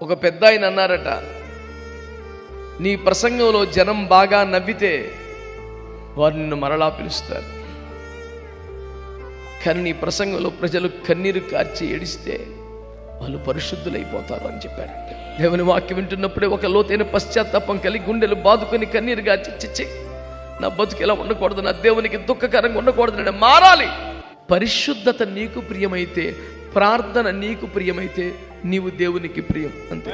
ఒక పెద్ద ఆయన అన్నారట, నీ ప్రసంగంలో జనం బాగా నవ్వితే వారు నిన్ను మరలా పిలుస్తారు, కానీ నీ ప్రసంగంలో ప్రజలు కన్నీరు కార్చి ఏడిస్తే వాళ్ళు పరిశుద్ధులైపోతారు అని చెప్పారంట. దేవుని వాక్యం వింటున్నప్పుడే ఒక లోతైన పశ్చాత్తాపం కలిగి గుండెలు బాదుకొని కన్నీరు గార్చి, చిచ్చి నా బతుకు ఎలా ఉండకూడదు, నా దేవునికి దుఃఖకరంగా ఉండకూడదు, నేను మారాలి. పరిశుద్ధత నీకు ప్రియమైతే, ప్రార్థన నీకు ప్రియమైతే నీవు దేవునికి ప్రియం. అంతే.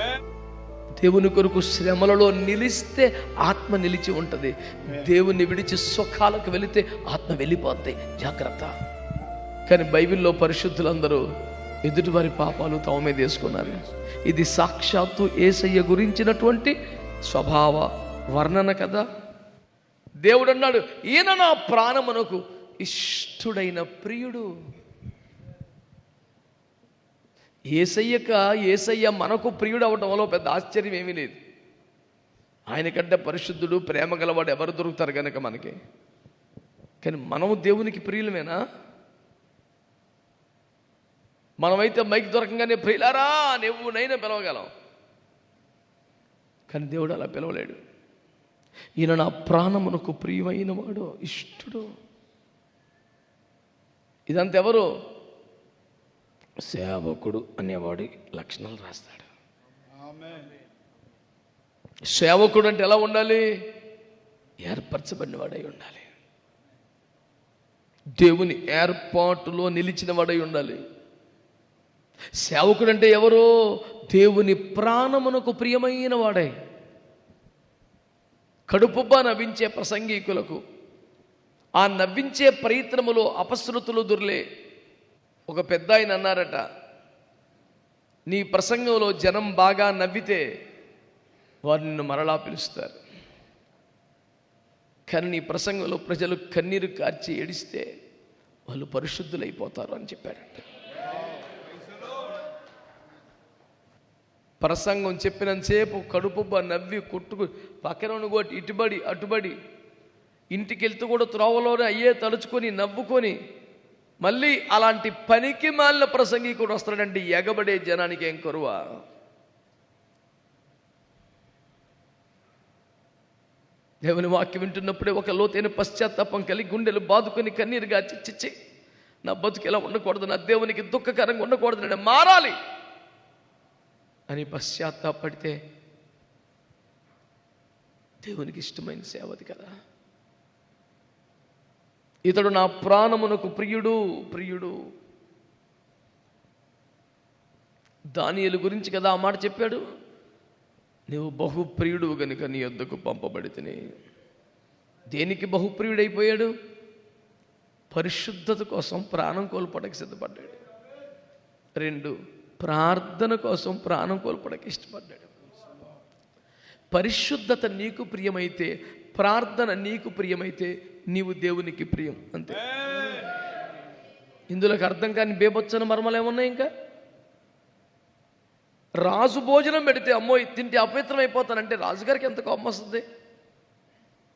దేవుని కొరకు శ్రమలలో నిలిస్తే ఆత్మ నిలిచి ఉంటుంది. దేవుని విడిచి సుఖాలకు వెళితే ఆత్మ వెళ్ళిపోతాయి. జాగ్రత్త. కానీ బైబిల్లో పరిశుద్ధులందరూ ఎదుటివారి పాపాలు తమ మీద వేసుకున్నారు. ఇది సాక్షాత్తు యేసయ్య గురించినటువంటి స్వభావ వర్ణన కదా. దేవుడు అన్నాడు, ఈయన నా ప్రాణమునకు ఇష్టుడైన ప్రియుడు. యేసయ్య మనకు ప్రియుడు అవటంలో పెద్ద ఆశ్చర్యం ఏమీ లేదు. ఆయనకంటే పరిశుద్ధుడు, ప్రేమ గలవాడు ఎవరు దొరుకుతారు కనుక మనకి. కానీ మనము దేవునికి ప్రియులమేనా? మనమైతే మైక్ దొరకంగానే ప్రియులారా నువ్వునైనా పిలవగలం, కానీ దేవుడు అలా పిలవలేడు. ఈయన నా ప్రాణమునకు ప్రియమైన వాడు, ఇష్టుడు. ఇదంతా ఎవరు? సేవకుడు అనేవాడి లక్షణాలు రాస్తాడు. సేవకుడు అంటే ఎలా ఉండాలి? ఏర్పరచబడిన వాడై ఉండాలి, దేవుని ఏర్పాటులో నిలిచిన వాడై ఉండాలి. సేవకుడు అంటే ఎవరో? దేవుని ప్రాణమునకు ప్రియమైన వాడై. కడుపుబ్బా నవ్వించే ప్రసంగికులకు, ఆ నవ్వించే ప్రయత్నములో అపశృతులు దొర్లే. ఒక పెద్ద ఆయన అన్నారట, నీ ప్రసంగంలో జనం బాగా నవ్వితే వారు నిన్ను మరలా పిలుస్తారు, కానీ నీ ప్రసంగంలో ప్రజలు కన్నీరు కార్చి ఏడిస్తే వాళ్ళు పరిశుద్ధులైపోతారు అని చెప్పారంట. ప్రసంగం చెప్పినంతసేపు కడుపుబ్బ నవ్వి కొట్టుకు పక్కన కొట్టి ఇటుబడి అటుబడి ఇంటికి వెళ్తూ కూడా త్రోవలోనే అయ్యే తలుచుకొని నవ్వుకొని మళ్ళీ అలాంటి పనికి మాలిన ప్రసంగి కూడా వస్తాడంటే ఎగబడే జనానికి ఏం కరువా? దేవుని వాక్యం వింటున్నప్పుడే ఒక లోతైన పశ్చాత్తాపం కలిగి గుండెలు బాదుకొని కన్నీరు గార్చి, చిచ్చి నా బతుకు ఎలా ఉండకూడదు, నా దేవునికి దుఃఖకరంగా ఉండకూడదు, నేను మారాలి అని పశ్చాత్తాపడితే దేవునికి ఇష్టమైన సేవది కదా. ఇతడు నా ప్రాణమునకు ప్రియుడు ప్రియుడు. దానియేలు గురించి కదా ఆ మాట చెప్పాడు, నీవు బహుప్రియుడు గనుక నీ యొద్దకు పంపబడితిని. దేనికి బహుప్రియుడైపోయాడు? పరిశుద్ధత కోసం ప్రాణం కోల్పోవడానికి సిద్ధపడ్డాడు. 2, ప్రార్థన కోసం ప్రాణం కోల్పోవడానికి ఇష్టపడ్డాడు. పరిశుద్ధత నీకు ప్రియమైతే, ప్రార్థన నీకు ప్రియమైతే నీవు దేవునికి ప్రియం. అంతే. ఇందులోకి అర్థం కాని బేబొచ్చని మర్మలు ఏమున్నాయి? ఇంకా రాజు భోజనం పెడితే అమ్మో తింటే అపవిత్రం అయిపోతానంటే రాజుగారికి ఎంత కోపం వస్తుంది?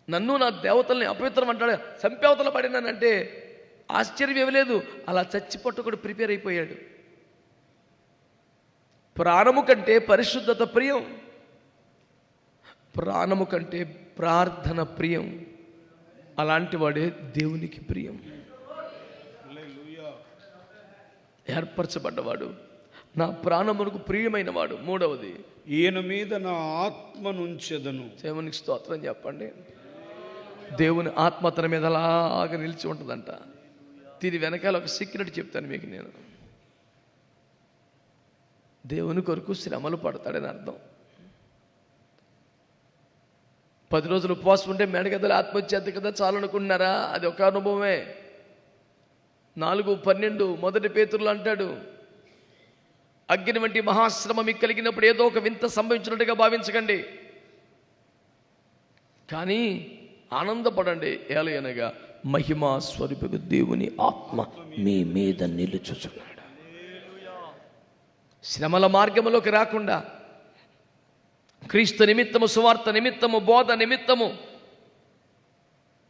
నన్ను నా దేవతల్ని అపవిత్రం అంటాడు, సంపేవతల పడినానంటే ఆశ్చర్యం ఏమి లేదు. అలా చచ్చిపట్టుకుడు ప్రిపేర్ అయిపోయాడు. ప్రాణము కంటే పరిశుద్ధత ప్రియం, ప్రాణము కంటే ప్రార్థన ప్రియం. అలాంటి వాడే దేవునికి ప్రియం. ఏర్పరచబడ్డవాడు, నా ప్రాణమునకు ప్రియమైన వాడు. 3వది, ఈయన మీద నా ఆత్మనుంచెదను. దేవునికి స్తోత్రం చెప్పండి. దేవుని ఆత్మ తన మీద అలాగా నిలిచి ఉంటుందంట. దీని వెనకాల ఒక సీక్రెట్ చెప్తాను మీకు నేను. దేవుని కొరకు శ్రమలు పడతాడని అర్థం. 10 రోజులు ఉపవాసం ఉంటే మేడగదలు ఆత్మహత్య కదా చాలు అనుకుంటున్నారా? అది ఒక అనుభవమే. 4:12 మొదటి పేతురులు అంటాడు, అగ్ని వంటి మహాశ్రమ మీకు కలిగినప్పుడు ఏదో ఒక వింత సంభవించినట్టుగా భావించకండి, కానీ ఆనందపడండి. ఏలయనగా మహిమా స్వరూపకు దేవుని ఆత్మ మీ మీద నిలుచుచున్నాడు. శ్రమల మార్గంలోకి రాకుండా, క్రీస్తు నిమిత్తము, సువార్త నిమిత్తము, బోధ నిమిత్తము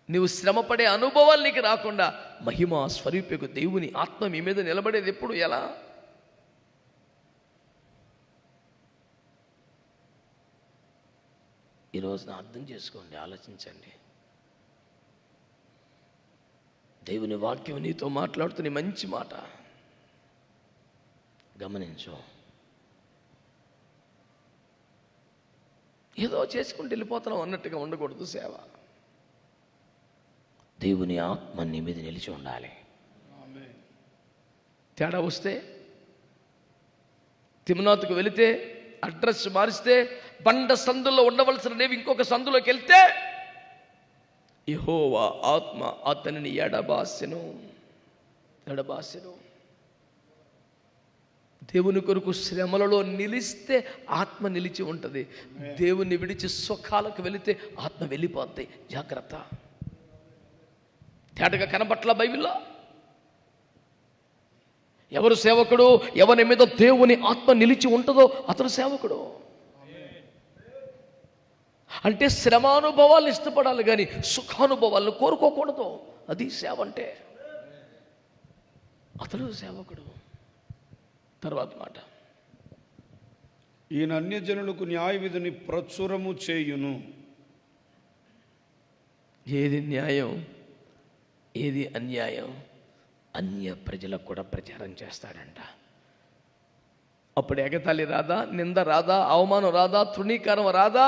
నీవు శ్రమపడే అనుభవాలు నీకు రాకుండా మహిమా స్వరూపకు దేవుని ఆత్మ మీ మీద నిలబడేది ఎప్పుడు? ఎలా? ఈరోజున అర్థం చేసుకోండి, ఆలోచించండి. దేవుని వాక్యం నీతో మాట్లాడుతున్న మంచి మాట గమనించు. ఏదో చేసుకుంటూ వెళ్ళిపోతున్నాం అన్నట్టుగా ఉండకూడదు సేవ. దేవుని ఆత్మ నీ మీద నిలిచి ఉండాలి. తేడా వస్తే, తిమ్నాతుకు వెళితే అడ్రస్ మారిస్తే, బండ సందులో ఉండవలసిన నీవు ఇంకొక సందులోకి వెళ్తే యెహోవా ఆత్మ అతనిని ఎడబాసెను. దేవుని కొరకు శ్రమలలో నిలిస్తే ఆత్మ నిలిచి ఉంటుంది. దేవుని విడిచి సుఖాలకు వెళితే ఆత్మ వెళ్ళిపోద్ది. జాగ్రత్త. తేటగా కనబట్ల బైబిల్లో ఎవరు సేవకుడు? ఎవరి మీద దేవుని ఆత్మ నిలిచి ఉంటుందో అతను సేవకుడు. అంటే శ్రమానుభవాలను ఇష్టపడాలి కానీ సుఖానుభవాలను కోరుకోకూడదు. అది సేవ అంటే. అతడు సేవకుడు. తర్వాత మాట, ఈయన అన్యజనులకు న్యాయ విధిని ప్రచురము చేయును. ఏది న్యాయం, ఏది అన్యాయం అన్య ప్రజలకు కూడా ప్రచారం చేస్తాడంట. అప్పుడు ఎగతాళి రాదా, నింద రాదా, అవమానం రాదా, తృణీకారం రాదా?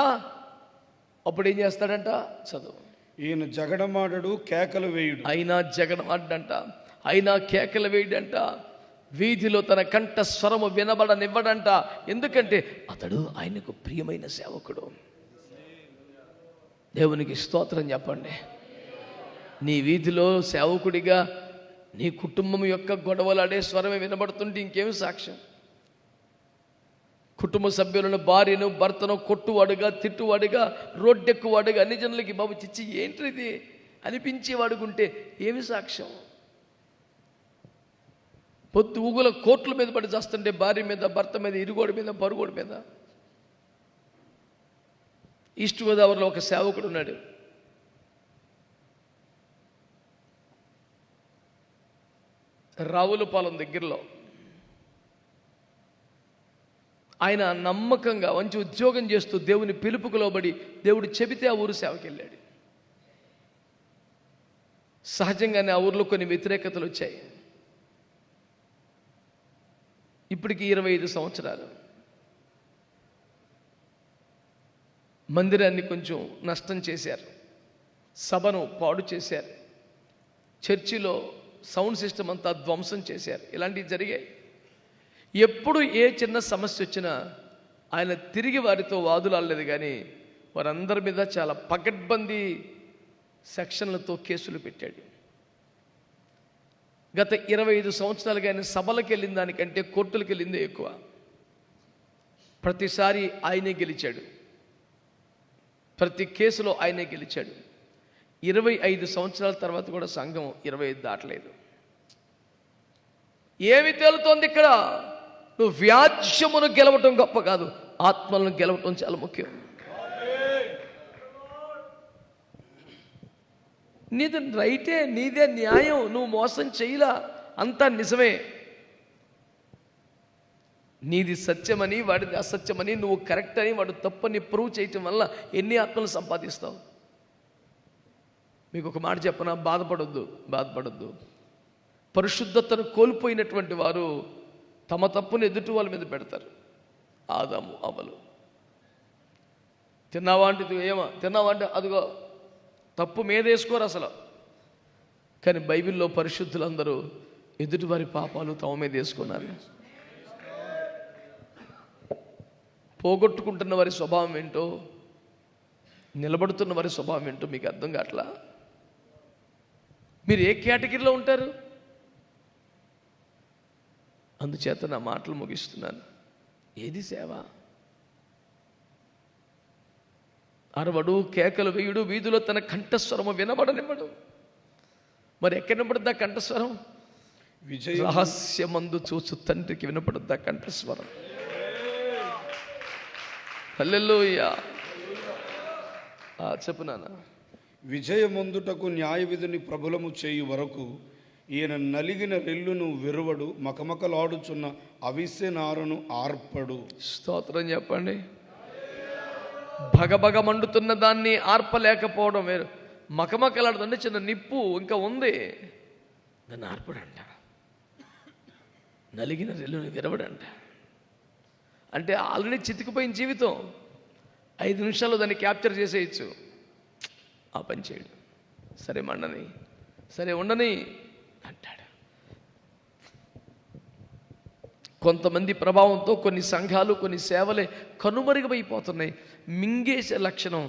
అప్పుడు ఏం చేస్తాడంట? చదువు. ఈయన జగడమాడడు, కేకలు వేయుడు. అయినా జగడమాడంట, అయినా కేకలు వేయడంట, వీధిలో తన కంఠ స్వరము వినబడనివ్వడంట. ఎందుకంటే అతడు ఆయనకు ప్రియమైన సేవకుడు. దేవునికి స్తోత్రం చెప్పండి. నీ వీధిలో సేవకుడిగా నీ కుటుంబం యొక్క గొడవలాడే స్వరమే వినబడుతుంటే ఇంకేమి సాక్ష్యం? కుటుంబ సభ్యులను, భార్యను, భర్తను కొట్టువాడుగా, తిట్టువాడుగా, రోడ్డెక్కువాడుగా, అన్ని జనులకి బాబు చిచ్చి ఏంటిది అనిపించేవాడుకుంటే ఏమి సాక్ష్యం? పొద్దు ఊగుల కోట్ల మీద పడి చేస్తుంటే భార్య మీద, భర్త మీద, ఇరుగోడి మీద, పరుగోడి మీద. ఈస్ట్ గోదావరిలో ఒక సేవకుడు ఉన్నాడు. రావులపాలెం దగ్గరలో. ఆయన నమ్మకంగా మంచి ఉద్యోగం చేస్తూ దేవుని పిలుపుకు లోబడి దేవుడు చెబితే ఆ ఊరు సేవకి వెళ్ళాడు. సహజంగానే ఆ ఊర్లో కొన్ని వ్యతిరేకతలు వచ్చాయి. ఇప్పటికి 25 సంవత్సరాలు. మందిరాన్ని కొంచెం నష్టం చేశారు, సభను పాడు చేశారు, చర్చిలో సౌండ్ సిస్టమ్ అంతా ధ్వంసం చేశారు. ఇలాంటివి జరిగాయి. ఎప్పుడు ఏ చిన్న సమస్య వచ్చినా ఆయన తిరిగి వారితో వాదులాడలేదు కానీ వారందరి మీద చాలా పకడ్బందీ సెక్షన్లతో కేసులు పెట్టాడు. గత 25 సంవత్సరాలుగా ఆయన సభలకు వెళ్ళిన దానికంటే కోర్టులకు వెళ్ళిందే ఎక్కువ. ప్రతిసారి ఆయనే గెలిచాడు, ప్రతి కేసులో ఆయనే గెలిచాడు. 25 సంవత్సరాల తర్వాత కూడా సంఘం 25 దాటలేదు. ఏమి తేలుతోంది ఇక్కడ? నువ్వు వ్యాజ్యమును గెలవటం గొప్ప కాదు, ఆత్మలను గెలవటం చాలా ముఖ్యం. నీది రైటే, నీదే న్యాయం, నువ్వు మోసం చేయలా, అంతా నిజమే. నీది సత్యమని వాడిది అసత్యమని, నువ్వు కరెక్ట్ అని వాడు తప్పని ప్రూవ్ చేయటం వల్ల ఎన్ని ఆత్మలు సంపాదిస్తావు? మీకు ఒక మాట చెప్పనా, బాధపడొద్దు. పరిశుద్ధతను కోల్పోయినటువంటి వారు తమ తప్పును ఎదుటి వాళ్ళ మీద పెడతారు. ఆదాము అవ్వలు. తిన్నావా అంటే ఏమా తిన్నావా అంటే అదిగో తప్పు మీదేసుకోరు అసలు. కానీ బైబిల్లో పరిశుద్ధులందరూ ఎదుటివారి పాపాలు తమ మీద వేసుకున్నారు. పోగొట్టుకుంటున్న వారి స్వభావం ఏంటో, నిలబడుతున్న వారి స్వభావం ఏంటో మీకు అర్థం కావట్లా? మీరు ఏ కేటగిరీలో ఉంటారు? అందుచేత నా మాటలు ముగిస్తున్నాను. ఏది సేవ? అరవడు, కేకలు వేయుడు, వీధిలో తన కంఠస్వరము వినబడనివ్వడు. మరి ఎక్కడ వినపడుద్దా కంఠస్వరం? రహస్యమందు చూచు తండ్రికి వినపడుద్దా కంఠస్వరం. హల్లెలూయా. చెప్పు నాన్న. విజయమందుటకు న్యాయ విధిని ప్రబలము చేయు వరకు ఈయన నలిగిన రెల్లును విరువడు, మకమకలాడుచున్న అవిసె నారను ఆర్పడు. స్తోత్రం చెప్పండి. భగభగ మండుతున్న దాన్ని ఆర్పలేకపోవడం వేరు. మకమకలాడుతుంటే చిన్న నిప్పు ఇంకా ఉంది, దాన్ని ఆర్పడంట. నలిగిన రెల్లుని విరవడంట. అంటే ఆల్రెడీ చితికిపోయిన జీవితం 5 నిమిషాల్లో దాన్ని క్యాప్చర్ చేసేయచ్చు. ఆ పని చేయడు. సరే మండని, సరే ఉండని అంటాడు. కొంతమంది ప్రభావంతో కొన్ని సంఘాలు, కొన్ని సేవలే కనుమరుగైపోతున్నాయి. మింగేసే లక్షణం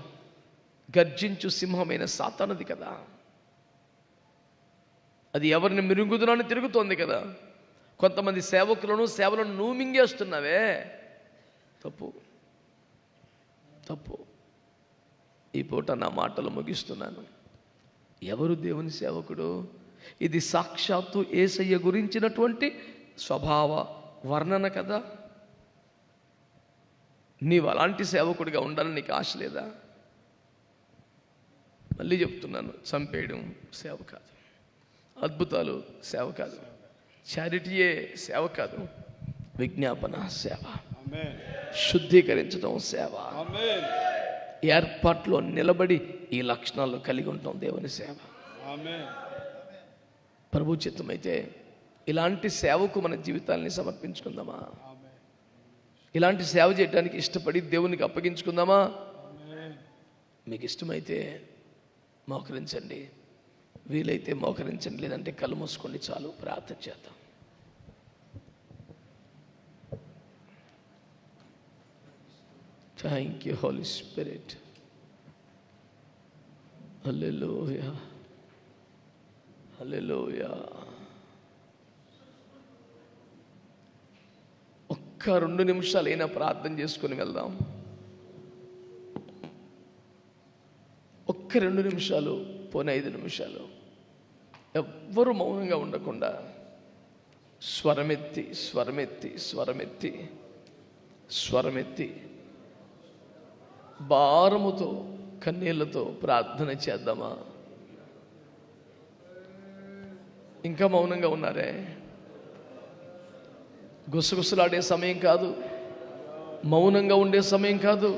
గర్జించు సింహమైన సాతానుది కదా. అది ఎవరిని మిరుగుదునని తిరుగుతోంది కదా. కొంతమంది సేవకులను, సేవలను నువ్వు మింగేస్తున్నావే, తప్పు తప్పు. ఈ పూట నా మాటలు ముగిస్తున్నాను. ఎవరు దేవుని సేవకుడు? ఇది సాక్షాత్తు యేసయ్య గురించినటువంటి స్వభావ వర్ణన కదా. నీవు అలాంటి సేవకుడిగా ఉండాలని నీకు ఆశ లేదా? మళ్ళీ చెప్తున్నాను, చంపేయడం సేవ కాదు, అద్భుతాలు సేవ కాదు, చారిటీయే సేవ కాదు, విజ్ఞాపన సేవ, శుద్ధీకరించడం సేవ, ఏర్పాట్లో నిలబడి ఈ లక్షణాలు కలిగి ఉంటాం దేవుని సేవ. ప్రభు చిత్తమైతే ఇలాంటి సేవకు మన జీవితాన్ని సమర్పించుకుందామా? ఇలాంటి సేవ చేయడానికి ఇష్టపడి దేవునికి అప్పగించుకుందామా? మీకు ఇష్టమైతే మోకరించండి, వీలైతే మోకరించండి, లేదంటే కళ్ళు మూసుకోండి. చాలు, ప్రార్థన చేద్దాం. Thank you Holy Spirit. Hallelujah, hallelujah. ఒక్క 2 నిమిషాలైనా ప్రార్థన చేసుకొని వెళ్దాం. ఒక్క 2 నిమిషాలు, పోనీ 5 నిమిషాలు ఎవ్వరూ మౌనంగా ఉండకుండా స్వరమెత్తి స్వరమెత్తి స్వరమెత్తి స్వరమెత్తి భారముతో, కన్నీళ్లతో ప్రార్థన చేద్దామా? ఇంకా మౌనంగా ఉన్నారే? గుసగుసలాడే సమయం కాదు, మౌనంగా ఉండే సమయం కాదు.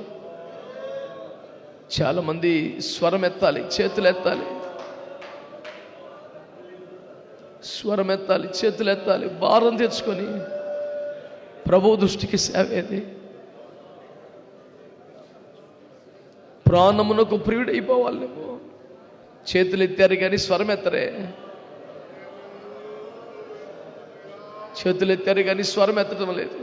చాలామంది స్వరం ఎత్తాలి, చేతులు ఎత్తాలి, స్వరం ఎత్తాలి, చేతులు ఎత్తాలి, భారం తెచ్చుకొని ప్రభు దృష్టికి సేవేది. ప్రాణమునకు ప్రియుడైపోవాలి నువ్వు. చేతులు ఎత్తారు కానీ స్వరం ఎత్తరే, చేతులు ఎత్తారు కానీ స్వరం ఎత్తడం లేదు.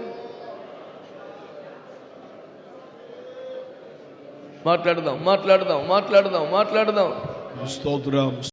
మాట్లాడదాం మాట్లాడదాం మాట్లాడదాం మాట్లాడదాం. స్తోత్రం.